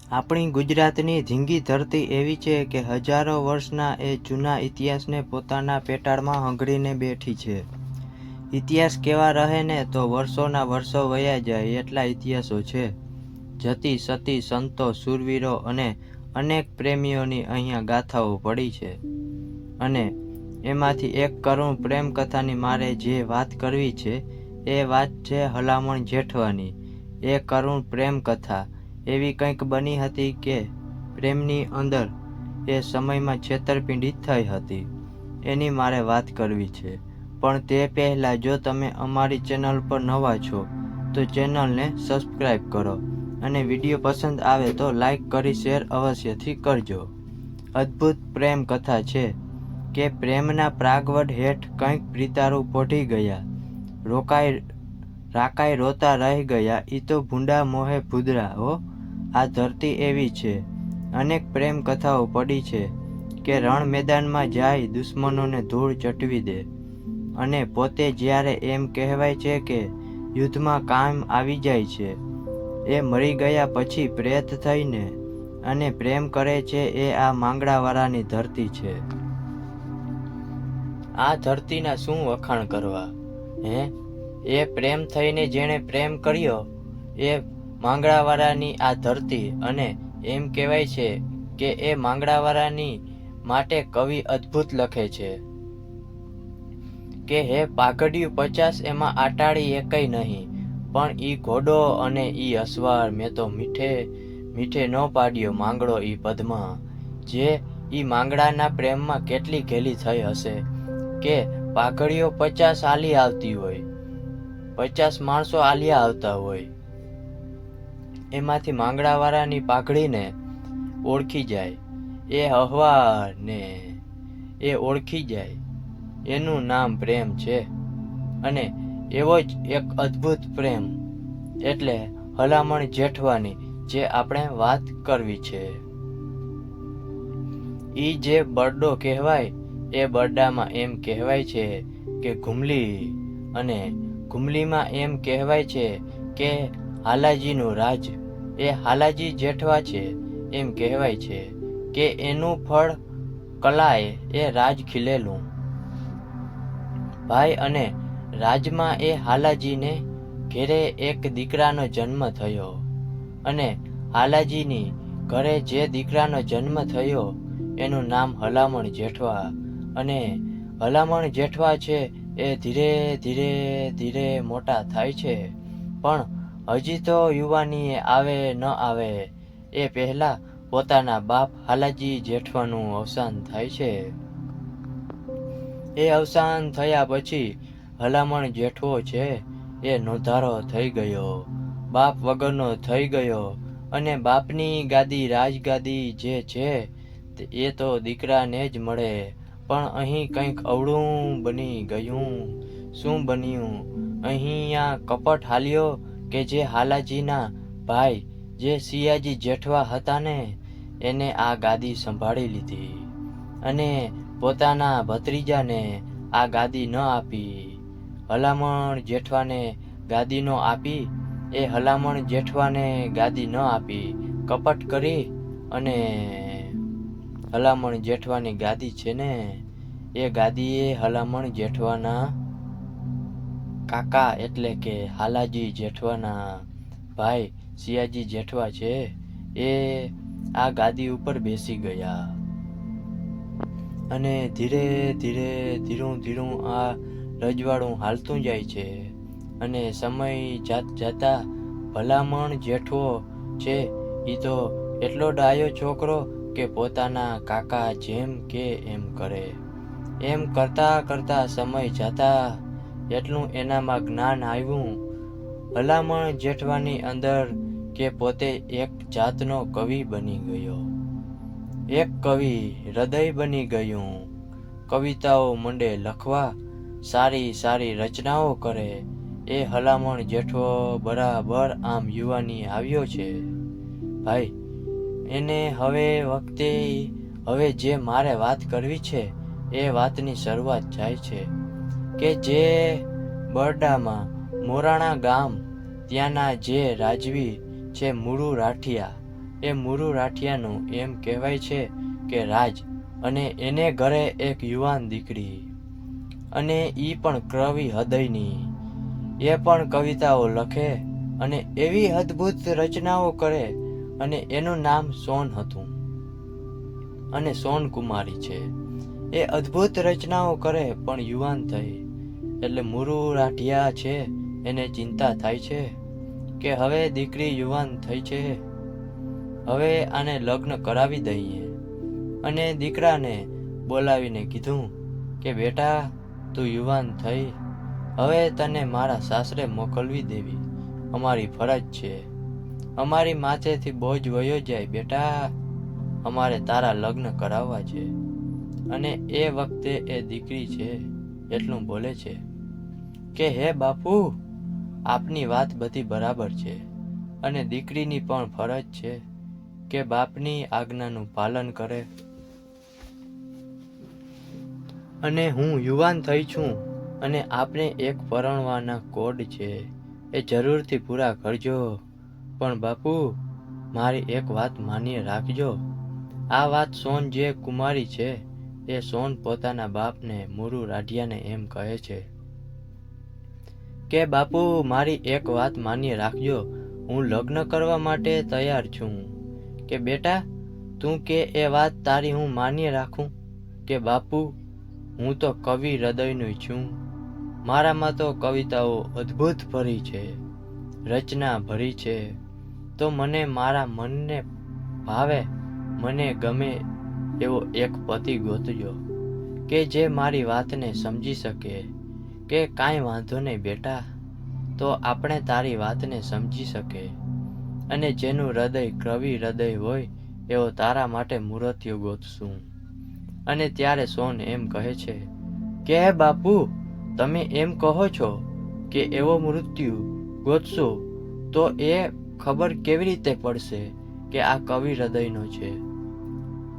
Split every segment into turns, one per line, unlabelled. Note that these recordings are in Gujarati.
આપણી ગુજરાતની ધીંગી ધરતી એવી છે કે હજારો વર્ષના એ જૂના ઇતિહાસને પોતાના પેટાળમાં હંગરીને બેઠી છે. ઇતિહાસ કેવા રહે ને તો વર્ષોના વર્ષો વયા જાય એટલા ઇતિહાસો છે. જતી સતી સંતો શૂરવીરો અને અનેક પ્રેમીઓની અહીંયા ગાથાઓ પડી છે. અને એમાંથી એક કરુણ પ્રેમ કથાની મારે જે વાત કરવી છે એ વાત છે હલામણ જેઠવાની. એ કરુણ પ્રેમ કથા એવી કંઈક બની હતી કે પ્રેમની અંદર એ સમયમાં છેતરપિંડી થઈ હતી. એની મારે વાત કરવી છે. પણ તે પહેલાં જો તમે અમારી ચેનલ પર નવા છો તો ચેનલને સબસ્ક્રાઈબ કરો અને વિડીયો પસંદ આવે તો લાઈક કરી શેર અવશ્યથી કરજો. અદ્ભુત પ્રેમ કથા છે કે પ્રેમના પ્રાગવડ હેઠ કંઈક પ્રીતારું પોઢી ગયા, રાકાઈ રોતા રહી ગયા. ઈ તો ભૂંડા મોહે ભૂદરા હો. આ ધરતી એવી છે. અનેક પ્રેમ કથાઓ પડી છે કે રણ મેદાનમાં જાય દુશ્મનોને ધૂળ ચટવી દે અને પોતે જ્યારે એમ કહેવાય છે કે યુદ્ધમાં કામ આવી જાય છે, એ મરી ગયા પછી પ્રેત થઈને અને પ્રેમ કરે છે. એ આ માંગડાવાળાની ધરતી છે. આ ધરતીના શું વખાણ કરવા હે? એ પ્રેમ થઈને જેણે પ્રેમ કર્યો એ માંગડાવાળાની આ ધરતી. અને એમ કહેવાય છે કે એ માંગડાવાળાની માટે કવિ અદ્ભુત લખે છે કે હે પાઘડિયું 50 એમાં આટાળી એકય નહીં, પણ ઈ ઘોડો અને ઈ અસવાર મેં તો મીઠે મીઠે ન પાડ્યો માંગડો ઈ પદમાં. જે ઈ માંગડાના પ્રેમમાં કેટલી ઘેલી થઈ હશે કે પાઘડીઓ 50 આલી આવતી હોય, 50 માણસો આલિયા આવતા હોય, એમાંથી માંગડાવાળાની પાઘડીને ઓળખી જાય. એ અહવાર ને એ ઓળખી જાય. એનું નામ પ્રેમ છે. અને એવો જ એક અદ્ભુત પ્રેમ એટલે હલામણ જેઠવાની જે આપણે વાત કરવી છે. ઈ જે બરડો કહેવાય એ બરડામાં એમ કહેવાય છે કે ઘુમલી, અને ઘુમલીમાં એમ કહેવાય છે કે હાલાજીનું રાજ. એ હાલાજી જેઠવા છે. એમ કહેવાય છે કે એનું ફળ કલાય એ રાજ ખીલેલું. ભાઈ અને રાજમાં એ હાલાજીને ઘેરે એક દીકરાનો જન્મ થયો. અને હાલાજીની ઘરે જે દીકરાનો જન્મ થયો એનું નામ હલામણ જેઠવા. અને હલામણ જેઠવા છે એ ધીરે ધીરે ધીરે મોટા થાય છે. પણ હજી તો યુવાનીએ આવે ન આવે એ પહેલા પોતાના બાપ હાલાજી જેઠવાનું અવસાન થાય છે. એ અવસાન થયા પછી હલામણ જેઠવો છે એ નોંધારો થઈ ગયો, બાપ વગરનો થઈ ગયો. અને બાપની ગાદી રાજગાદી જે છે એ તો દીકરાને જ મળે. પણ અહીં કંઈક અવળું બની ગયું. શું બન્યું? અહીંયા કપટ હાલ્યો કે જે હાલાજીના ભાઈ જે સિયાજી જેઠવા હતા ને એને આ ગાદી સંભાળી લીધી અને પોતાના ભત્રીજાને આ ગાદી ન આપી. હલામણ જેઠવાને ગાદી ન આપી. એ હલામણ જેઠવાને ગાદી ન આપી. કપટ કરી અને હલામણ જેઠવાની ગાદી છે ને એ ગાદીએ હલામણ જેઠવાના કાકા એટલે કે હાલાજી જેઠવાના ભાઈ સિયાજી જેઠવા છે એ આ ગાદી ઉપર બેસી ગયા. અને ધીરે ધીરે ધીરું ધીરું આ રજવાડું હાલતું જાય છે. અને સમય જતા ભલામણ જેઠવો છે એ તો એટલો ડાયો છોકરો કે પોતાના કાકા જેમ કે એમ કરે. એમ કરતા કરતા સમય જતા એટલું એનામાં જ્ઞાન આવ્યું ભલામણ જેઠવાની અંદર કે પોતે એક જાતનો કવિ બની ગયો. એક કવિ હૃદય બની ગયું. કવિતાઓ મંડે લખવા, સારી સારી રચનાઓ કરે. એ હલામણ જેઠવો બરાબર આમ યુવાની આવ્યો છે ભાઈ. એને હવે જે મારે વાત કરવી છે એ વાતની શરૂઆત જાય છે કે જે બરડામાં મોરાણા ગામ ત્યાંના જે રાજવી છે મુળુ રાઠિયા એ મુરુ રાઠિયાનું એમ કહેવાય છે કે રાજ, અને એને ઘરે એક યુવાન દીકરી, અને ઈ પણ કવિ હૃદયની. એ પણ કવિતાઓ લખે અને એવી અદ્ભુત રચનાઓ કરે, અને એનું નામ સોન હતું, અને સોન કુમારી છે. એ અદ્ભુત રચનાઓ કરે પણ યુવાન થઈ. એટલે મુરુ રાઠિયા છે એને ચિંતા થાય છે કે હવે દીકરી યુવાન થઈ છે, હવે આને લગ્ન કરાવી દઈએ. અને દીકરાને બોલાવીને કીધું કે બેટા, તું યુવાન થઈ, હવે તને મારા સાસરે મોકલવી દેવી અમારી ફરજ છે. અમારી માથેથી બોજ વયો જાય બેટા, અમારે તારા લગ્ન કરાવવા છે. અને એ વખતે એ દીકરી છે એટલું બોલે છે કે હે બાપુ, આપની વાત બધી બરાબર છે, અને દીકરીની પણ ફરજ છે કે બાપની આજ્ઞાનું પાલન કરે. અને હું યુવાન થઈ છું, અને આપને એક પરણવાના કોડ છે, એ જરૂરથી પૂરા કરજો. પણ બાપુ, મારી એક વાત માન્ય રાખજો. આ વાત સોન જે કુમારી છે એ સોન પોતાના બાપને મુરુ રાઠિયાને એમ કહે છે કે બાપુ, મારી એક વાત માન્ય રાખજો, હું લગ્ન કરવા માટે તૈયાર છું. કે બેટા, તું કે એ વાત તારી હું માન્ય રાખું? કે બાપુ, હું તો કવિ હૃદયનો છું, મારામાં તો કવિતાઓ અદ્ભુત ભરી છે, રચના ભરી છે. તો મને મારા મનને ભાવે, મને ગમે એવો એક પતિ ગોતજો કે જે મારી વાતને સમજી શકે. કે કાંઈ વાંધો નહીં બેટા, તો આપણે તારી વાતને સમજી શકે, અને જેનું હૃદય કવિ હૃદય હોય એવો તારા માટે મૂર્તિઓ ગોતશું. અને ત્યારે સોન એમ કહે છે કે હે બાપુ, તમે એમ કહો છો કે એવો મૃત્યુ ગોતશો, તો એ ખબર કેવી રીતે પડશે કે આ કવિ હૃદયનો છે,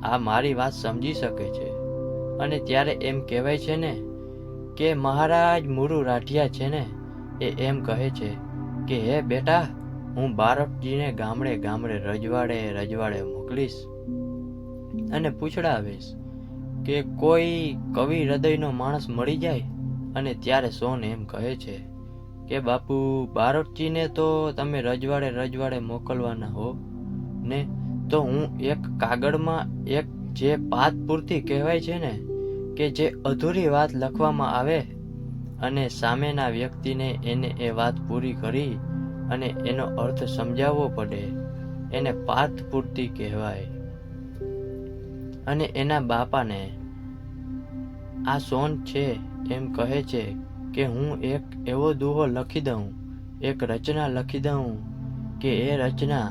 આ મારી વાત સમજી શકે છે. અને ત્યારે એમ કહેવાય છે ને કે મહારાજ મુરુ રાઠિયા છે ને એ એમ કહે છે કે હે બેટા, હું બારોટજીને ગામડે ગામડે રજવાડે મોકલીશ અને પૂછડાવીશ કે કોઈ કવિ હૃદયનો માણસ મળી જાય. અને ત્યારે સોન એમ કહે છે કે બાપુ, બારોટજીને તો તમે રજવાડે મોકલવાના હો ને, તો હું એક કાગળમાં એક જે પાત પૂરતી કહેવાય છે ને કે જે અધૂરી વાત લખવામાં આવે, અને સામેના વ્યક્તિને એને એ વાત પૂરી કરી અને એનો અર્થ સમજાવવો પડે, એને પાત પૂરતી કહેવાય. અને એના બાપાને આ સોન છે એમ કહે છે કે હું એક એવો દુહો લખી દઉં, એક રચના લખી દઉં કે એ રચના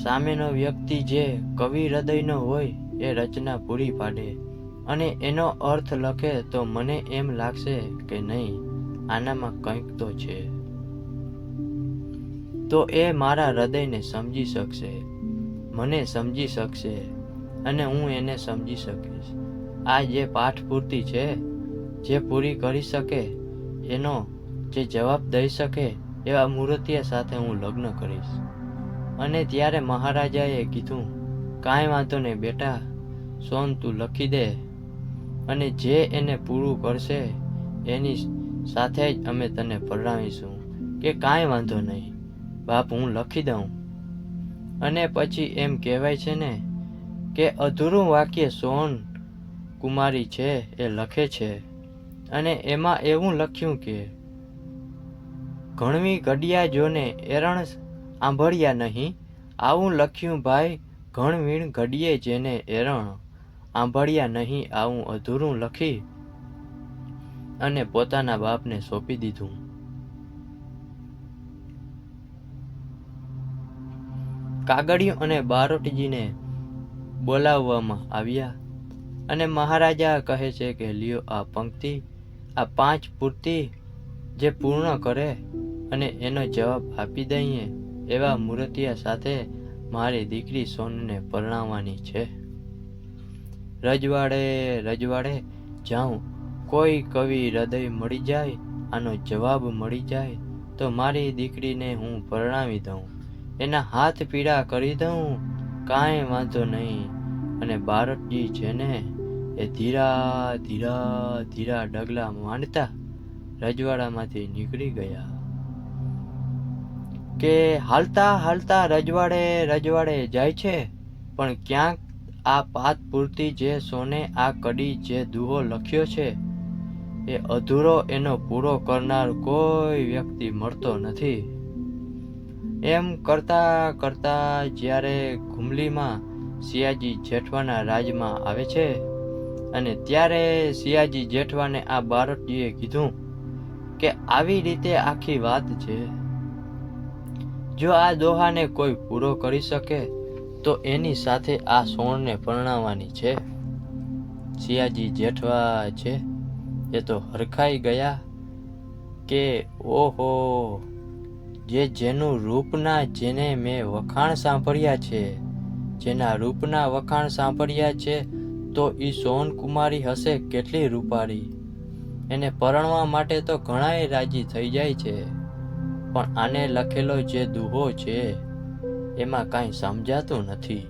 સામેનો વ્યક્તિ જે કવિ હૃદયનો હોય એ રચના પૂરી પાડે, અને એનો અર્થ લખે તો મને એમ લાગશે કે નહીં, આનામાં કંઈક તો છે, તો એ મારા હૃદયને સમજી શકશે, મને સમજી શકશે, અને હું એને સમજી શકીશ. આ જે પાઠ પૂર્તિ છે, જે પૂરી કરી શકે, એનો જે જવાબ દઈ શકે એવા મૂર્તિયા સાથે હું લગ્ન કરીશ. અને ત્યારે મહારાજાએ કીધું, કાંઈ વાંધો નહીં બેટા, સોન તું લખી દે, અને જે એને પૂરું કરશે એની સાથે જ અમે તને પરણાવીશું. કે કાંઈ વાંધો નહીં બાપ, હું લખી દઉં. અને પછી એમ કહેવાય છે ને કે અધૂરું વાક્ય સોન કુમારી છે એ લખે છે, અને એમાં એવું લખ્યું કે ઘણવી ઘડિયા જોને એરણ આંભળ્યા નહીં, આવું લખ્યું ભાઈ, ઘણવીણ ઘડીએ જેને એરણ આંભળ્યા નહીં, આવું અધૂરું લખી અને પોતાના બાપને સોંપી દીધું. કાગળિયું અને બારોટજીને બોલાવવામાં આવ્યા, અને મહારાજા કહે છે કે લ્યો આ પંક્તિ, આ 5 પૂર્તિ જે પૂર્ણ કરે અને એનો જવાબ આપી દઈએ એવા મૂર્તિયા સાથે મારી દીકરી સોનને પરણાવવાની છે. રજવાડે જાઉં, કોઈ કવિ હૃદય મળી જાય, આનો જવાબ મળી જાય તો મારી દીકરીને હું પરણાવી દઉં. એના હાથ પીળા કરી દઉં, કાંઈ વાંધો નહીં. અને બારટજી છે ને એ ધીરા ધીરા ધીરા ડગલા માંડતા રજવાડામાંથી નીકળી ગયા. કે હાલતા હાલતા રજવાડે જાય છે, પણ ક્યાંક આ પાત પૂરતી જે સોને આ કડી જે દુહો લખ્યો છે એ અધૂરો એનો પૂરો કરનાર કોઈ વ્યક્તિ મળતો નથી. એમ કરતા કરતા જ્યારે ઘુમલીમાં સિયાજી જેઠવાના રાજમાં આવે છે, અને ત્યારે સિયાજી જેઠવાને આ બારટજીએ કીધું કે આવી રીતે આખી વાત છે. જો આ દોહાને કોઈ પૂરો કરી શકે તો એની સાથે આ સોણને પરણાવવાની છે. સિયાજી જેઠવા છે એ તો હરખાઈ ગયા કે ઓહો, જેનું રૂપના જેને મેં વખાણ સાંભળ્યા છે, જેના રૂપના વખાણ સાંભળ્યા છે, તો ઈ સોનકુમારી હશે કેટલી રૂપાળી. એને પરણવા માટે તો ઘણાય રાજી થઈ જાય છે, પણ આને લખેલો જે દુહો છે એમાં કાંઈ સમજાતું નથી.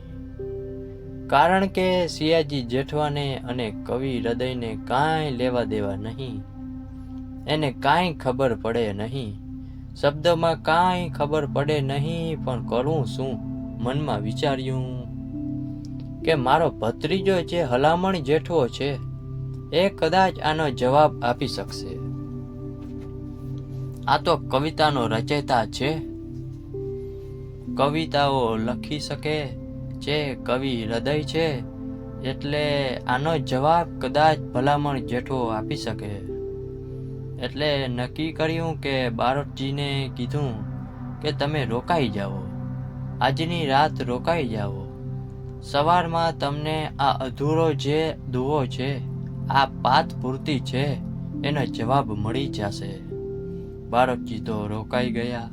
કારણ કે સિયાજી જેઠવાને અને કવિ હૃદયને કાંઈ લેવા દેવા નહીં. એને કાંઈ ખબર પડે નહીં, શબ્દમાં કાંઈ ખબર પડે નહીં. પણ કરું શું? મનમાં વિચાર્યું કે મારો ભત્રીજો જે હલામણ જેઠવો છે એ કદાચ આનો જવાબ આપી શકશે. આ તો કવિતાનો રચયિતા છે, કવિતાઓ લખી શકે છે, કવિ હૃદય છે, એટલે આનો જવાબ કદાચ ભલામણ જેઠવો આપી શકે. એટલે નક્કી કર્યું કે બારટજીને કીધું કે તમે રોકાઈ જાઓ, આજની રાત રોકાઈ જાઓ. સવારમાં તમને આ અધૂરો જે દુહો છે, આ પાત પૂરતી છે, એનો જવાબ મળી જશે. બારટજી તો રોકાઈ ગયા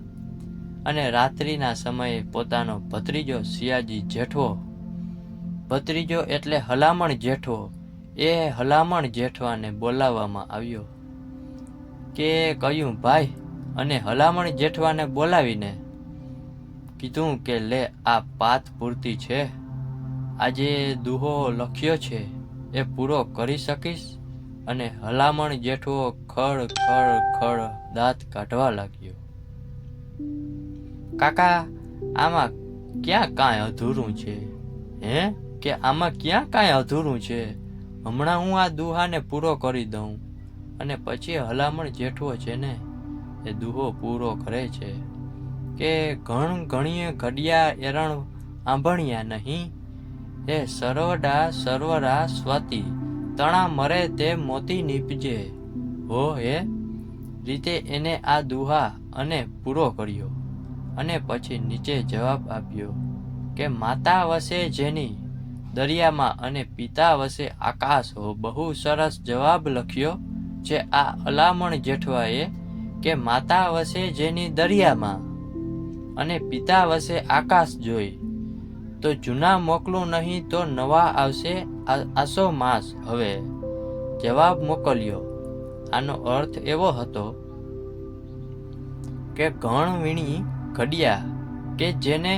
અને રાત્રિના સમયે પોતાનો ભત્રીજો સિયાજી જેઠવો, ભત્રીજો એટલે હલામણ જેઠવો, એ હલામણ જેઠવાને બોલાવવામાં આવ્યો. કે કહ્યું ભાઈ, અને હલામણ જેઠવાને બોલાવીને કીધું કે લે આ પાત પૂરતી છે, આજે દુહો લખ્યો છે એ પૂરો કરી શકીશ? અને હલામણ જેઠવો ખડ ખડ ખડ દાંત કાઢવા લાગ્યો. કાકા, આમાં ક્યાં કાંઈ અધૂરું છે? હે, કે આમાં ક્યાં કાંઈ અધૂરું છે? હમણાં હું આ દુહાને પૂરો કરી દઉં, અને પછી હલામણ જેઠવો છે ને એ દુહો પૂરો કરે છે. કે ઘણીએ ઘડિયા એરણ આંભણ્યા નહીં, એ સર્વડા સર્વરા સ્વાતિ, તણા મરે તે મોતી નીપજે. હો એ રીતે એને આ દુહા અને પૂરો કર્યો. અને પછી નીચે જવાબ આપ્યો કે માતા વસે જેની દરિયામાં અને પિતા વસે આકાશ હો. બહુ સરસ જવાબ લખ્યો છે આ હલામણ જેઠવાએ કે માતા વસે જેની દરિયામાં અને પિતા વસે આકાશ જોઈ, તો જૂના મોકલું નહીં તો નવા આવશે આસો માસ. હવે જવાબ મોકલ્યો. આનો અર્થ એવો હતો કે ઘણ વીણી ઘડિયા કે જેને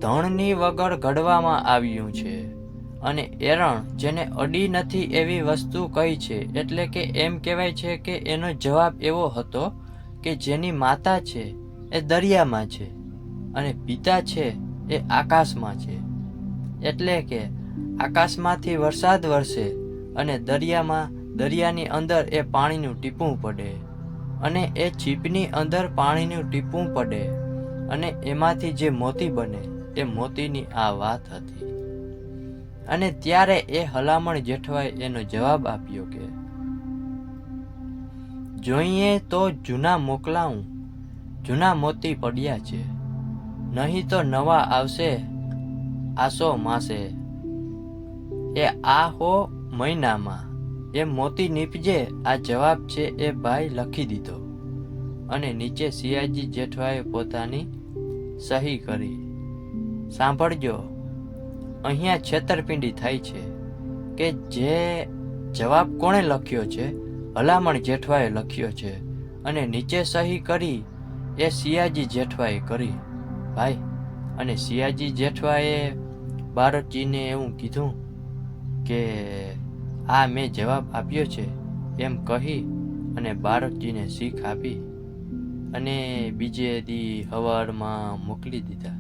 ધણની વગર ઘડવામાં આવ્યું છે, અને એરણ જેને અડી નથી એવી વસ્તુ કઈ છે. એટલે કે એમ કહેવાય છે કે એનો જવાબ એવો હતો કે જેની માતા છે એ દરિયામાં છે અને પિતા છે એ આકાશમાં છે. એટલે કે આકાશમાંથી વરસાદ વરસે અને દરિયાની અંદર એ પાણીનું ટીપું પડે, અને એ છીપની અંદર પાણીનું ટીપું પડે, અને એમાંથી જે મોતી બને એ મોતીની આ વાત હતી. અને ત્યારે એ હલામણ જેઠવાએ એનો જવાબ આપ્યો કે જોઈએ તો જૂના મોકલાવું, જૂના મોતી પડ્યા છે, નહીં તો નવા આવશે આસો માસે. એ આહો મહિનામાં એ મોતી નીપજે. આ જવાબ છે એ ભાઈ લખી દીધો, અને નીચે સિયાજી જેઠવાએ પોતાની સહી કરી. સાંભળજો, અહીંયા છેતરપિંડી થાય છે કે જે જવાબ કોણે લખ્યો છે? હલામણ જેઠવાએ લખ્યો છે, અને નીચે સહી કરી એ સિયાજી જેઠવાએ કરી ભાઈ. અને સિયાજી જેઠવાએ બારોટજીને એવું કીધું કે આ મેં જવાબ આપ્યો છે એમ કહી અને બારોટજીને શીખ આપી અને બીજે દી હવારમાં મોકલી દીધા.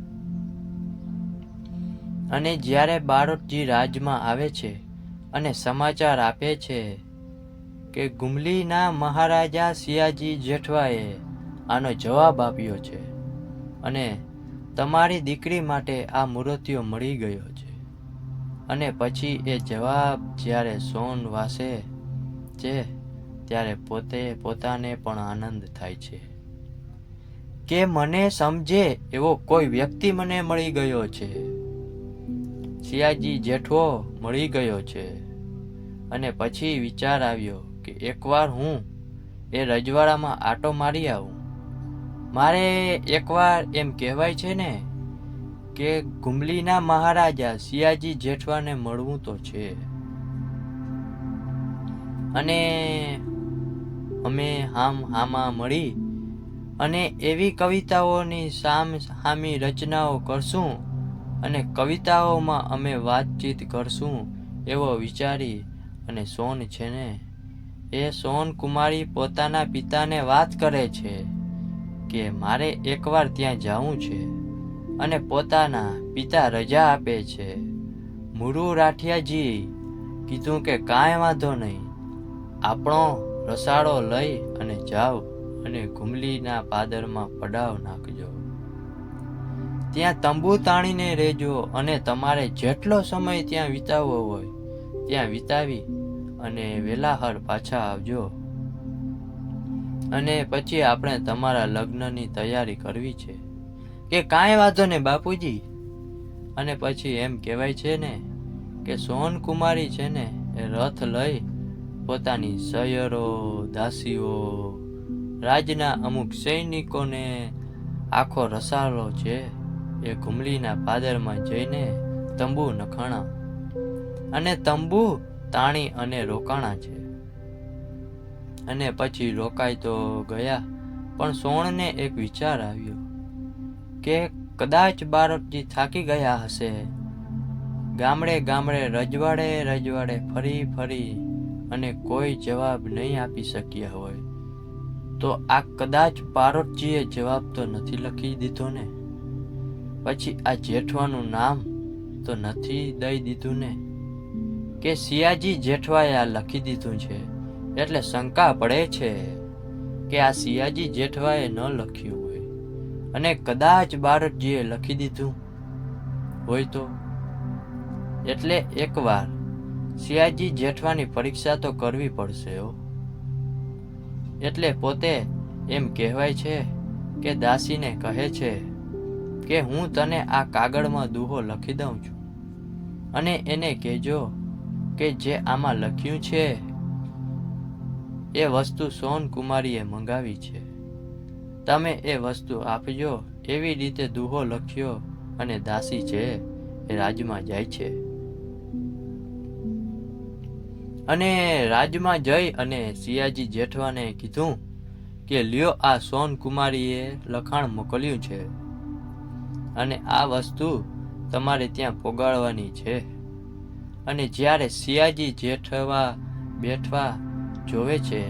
અને જ્યારે બારોટજી રાજમાં આવે છે અને સમાચાર આપે છે કે ગુમલીના મહારાજા સિયાજી જેઠવાએ આનો જવાબ આપ્યો છે અને તમારી દીકરી માટે આ મૂર્તિઓ મળી ગયો છે. અને પછી એ જવાબ જ્યારે સોન વાસે છે ત્યારે પોતાને પણ આનંદ થાય છે કે મને સમજે એવો કોઈ વ્યક્તિ મને મળી ગયો છે. સિયાજી જેઠવો મળી ગયો છે. અને પછી વિચાર આવ્યો કે એકવાર હું એ રજવાડામાં આંટો મારી આવું. મારે એકવાર એમ કહેવાય છે ને કે ગુમલીના મહારાજા સિયાજી જેઠવાને મળવું તો છે. અને અમે હામાં મળી અને એવી કવિતાઓની સામી રચનાઓ કરશું અને કવિતાઓમાં અમે વાતચીત કરશું એવો વિચારી અને સોન છે ને એ સોન કુમારી પોતાના પિતાને વાત કરે છે કે મારે એકવાર ત્યાં જવું છે. અને પોતાના પિતા રજા આપે છે. મુરુ રાઠિયાજી કીધું કે કાંઈ વાંધો નહીં, આપણો રસાળો લઈ અને જાઓ અને ગુમલીના પાદરમાં પડાવ નાખજો. ત્યાં તંબુ તાણીને રહેજો અને તમારે જેટલો સમય ત્યાં વિતાવવો હોય ત્યાં વિતાવી અને વેલાહર પાછા આવજો. અને પછી આપણે તમારા લગ્નની તૈયારી કરવી છે. કે કાંઈ વાંધો ને બાપુજી. અને પછી એમ કહેવાય છે ને કે સોન કુમારી છે ને એ રથ લઈ પોતાની સયરો, દાસીઓ, રાજના અમુક સૈનિકોને આખો રસાલો છે એ ગુમલીના પાદરમાં જઈને તંબુ નખાણા અને તંબુ તાણી અને રોકાણા છે. અને પછી રોકાઈ તો ગયા, પણ સોણને એક વિચાર આવ્યો કે કદાચ બારોટજી થાકી ગયા હશે. ગામડે રજવાડે ફરી અને કોઈ જવાબ નહીં આપી શક્યા હોય તો આ કદાચ બારોટજીએ જવાબ તો નથી લખી દીધો ને, પછી આ જેઠવાનું નામ તો નથી દઈ દીધું ને, કે સિયાજી જેઠવાએ આ લખી દીધું છે. એટલે શંકા પડે છે કે આ સિયાજી જેઠવાએ ન લખ્યું હોય અને કદાચ બારોટજીએ લખી દીધું હોય તો. એટલે એકવાર સિયાજી જેઠવાની પરીક્ષા તો કરવી પડશે. એટલે પોતે એમ કહેવાય છે કે દાસીને કહે છે કે હું તને આ કાગળમાં દુહો લખી દઉં છું અને એને કહેજો કે જે આમાં લખ્યું છે એ વસ્તુ સોન કુમારીએ મંગાવી છે. તમે એ વસ્તુ આપજો. એવી રીતે દુહો લખ્યો અને દાસી છે એ રાજમાં જાય છે. અને રાજમાં જઈ અને સિયાજી જેઠવાને કીધું કે લ્યો આ સોન કુમારીએ લખાણ મોકલ્યું છે અને આ વસ્તુ તમારે ત્યાં પોગાડવાની છે. અને જ્યારે સિયાજી જેઠવા બેઠવા જોવે છે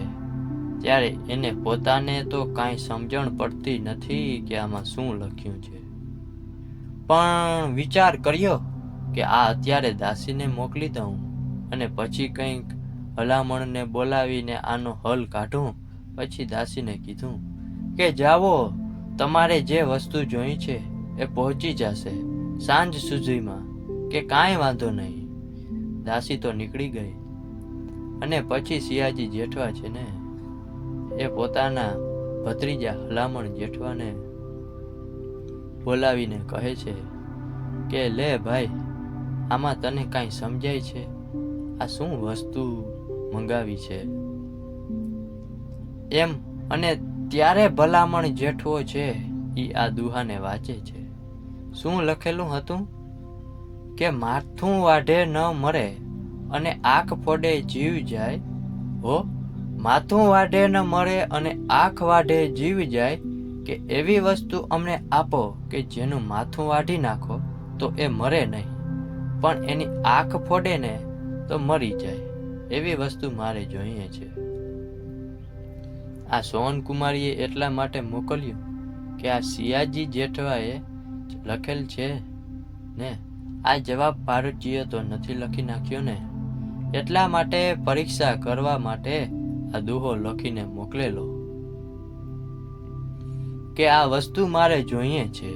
ત્યારે એને પોતાને તો કાંઈ સમજણ પડતી નથી કે આમાં શું લખ્યું છે. પણ વિચાર કર્યો કે આ અત્યારે દાસીને મોકલી દઉં અને પછી કંઈક ભલામણને બોલાવીને આનો હલ કાઢું. પછી દાસીને કીધું કે જાવો, તમારે જે વસ્તુ જોઈ છે એ પહોંચી જશે સાંજ સુધીમાં, કે કાંઈ વાંધો નહીં. દાસી તો નીકળી ગઈ. અને પછી સિયાજી જેઠવા છે ને એ પોતાના ભત્રીજા હલામણ જેઠવાને બોલાવીને કહે છે કે લે ભાઈ, આમાં તને કાંઈ સમજાય છે? આ શું વસ્તુ મંગાવી છે એમ. અને ત્યારે ભલામણ જેઠવો છે એ આ દુહાને વાંચે છે. શું લખેલું હતું કે માથું વાઢે ન મરે અને આંખ ફોડે જીવ જાય. હો, માથું વાઢે ન મરે અને આંખ વાઢે જીવ જાય કે એવી વસ્તુ અમને આપો કે જેનું માથું વાઢી નાખો તો એ મરે નહીં, પણ એની આંખ ફોડે ને તો મરી જાય. એવી વસ્તુ મારે જોઈએ છે. આ સોનકુમારીએ એટલા માટે મોકલ્યું કે આ સિયાજી જેઠવાએ લખેલ છે ને, આ જવાબ ભારતજીએ તો નથી લખી નાખ્યો ને, એટલા માટે પરીક્ષા કરવા માટે આ દુહો લખીને મોકલેલો કે આ વસ્તુ મારે જોઈએ છે.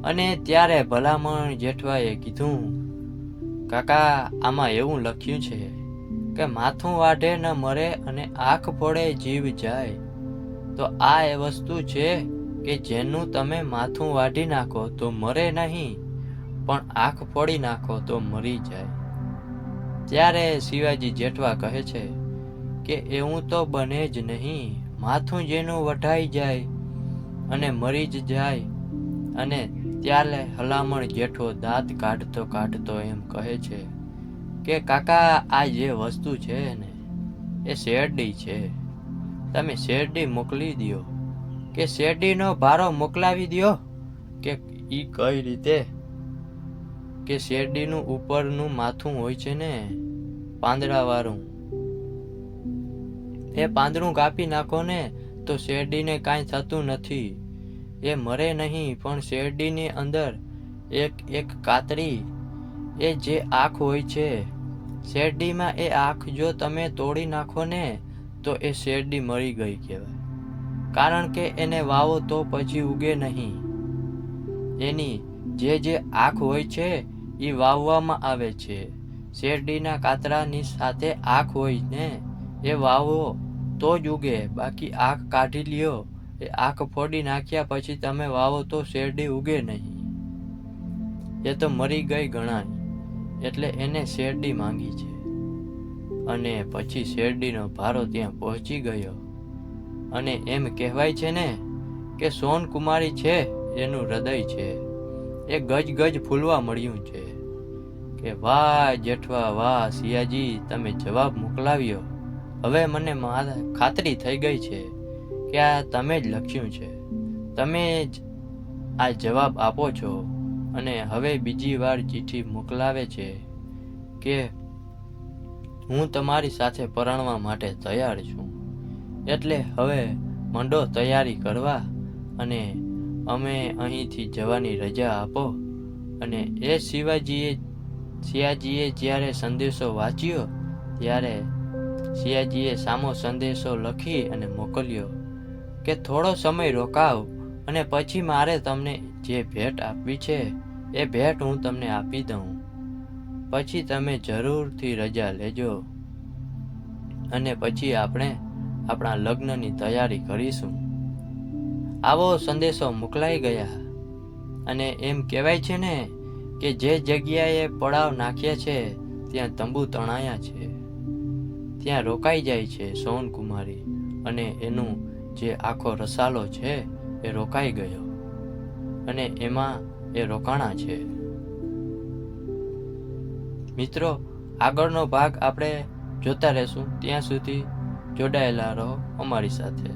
અને ત્યારે ભલામણ જેઠવાએ કીધું, કાકા આમાં એવું લખ્યું છે કે માથું વાઢે ન મરે અને આંખ ફોડે જીવ જાય. તો આ એ વસ્તુ છે કે જેનું તમે માથું વાઢી નાખો તો મરે નહીં, પણ આંખ ફોડી નાખો તો મરી જાય. ત્યારે શિવાજી જેઠવા કહે છે કે એવું તો બને જ નહીં. માથું જેનું વઢાઈ જાય અને મરી જ જાય. અને ત્યારે હલામણ જેઠો દાંત કાઢતો કાઢતો એમ કહે છે કે કાકા આ જે વસ્તુ છે ને એ શેરડી છે. તમે શેરડી મોકલી દો, કે શેરડીનો ભારો મોકલાવી દો. કે ઈ કઈ રીતે? કે શેરડીનું ઉપરનું માથું હોય છે ને પાંદડા વાળું, એ પાંદડું કાપી નાખો ને તો શેરડીને કાંઈ થતું નથી, એ મરે નહીં. પણ શેરડીની અંદર એક એક કાતરી, એ જે આંખ હોય છે શેરડીમાં, એ આંખ જો તમે તોડી નાખો ને તો એ શેરડી મરી ગઈ કહેવાય. કારણ કે એને વાવો તો પછી ઉગે નહીં. એની જે આંખ હોય છે એ વાવવામાં આવે છે. શેરડીના કાતરાની સાથે આંખ હોય ને એ વાવો તો જ ઉગે. બાકી આંખ કાઢી લ્યો, એ આંખ ફોડી નાખ્યા પછી તમે વાવો તો શેરડી ઉગે નહીં. એ તો મરી ગઈ ગણાય. એટલે એને શેરડી માંગી છે. અને પછી શેરડીનો ભારો ત્યાં પહોંચી ગયો. અને એમ કહેવાય છે ને કે સોનકુમારી છે એનું હૃદય છે એ ગજ ગજ ફૂલવા મળ્યું છે કે વાહ જેઠવા, વાહ સિયાજી, તમે જવાબ મોકલાવ્યો. હવે મને ખાતરી થઈ ગઈ છે કે આ તમે જ લખ્યું છે, તમે જ આ જવાબ આપો છો. અને હવે બીજી વાર ચિઠ્ઠી મોકલાવે છે કે હું તમારી સાથે પરણવા માટે તૈયાર છું. એટલે હવે મંડો તૈયારી કરવા અને અમે અહીંથી જવાની રજા આપો. અને એ સિયાજીએ જ્યારે સંદેશો વાંચ્યો ત્યારે સિયાજીએ સામો સંદેશો લખી અને મોકલ્યો કે થોડો સમય રોકાવ અને પછી મારે તમને જે ભેટ આપવી છે એ ભેટ હું તમને આપી દઉં. પછી તમે જરૂરથી રજા લેજો અને પછી આપણે આપણા લગ્નની તૈયારી કરીશું. આવો સંદેશો મોકલાઈ ગયા. અને એમ કહેવાય છે ને કે જે જગ્યાએ પડાવ નાખ્યા છે ત્યાં તંબુ તણાયા છે, ત્યાં રોકાઈ જાય છે સોનકુમારી. અને એનું જે આખો રસાલો છે એ રોકાઈ ગયો અને એમાં એ રોકાણા છે. મિત્રો, આગળનો ભાગ આપણે જોતા રહેશું. ત્યાં સુધી જોડાયેલા રહો અમારી સાથે.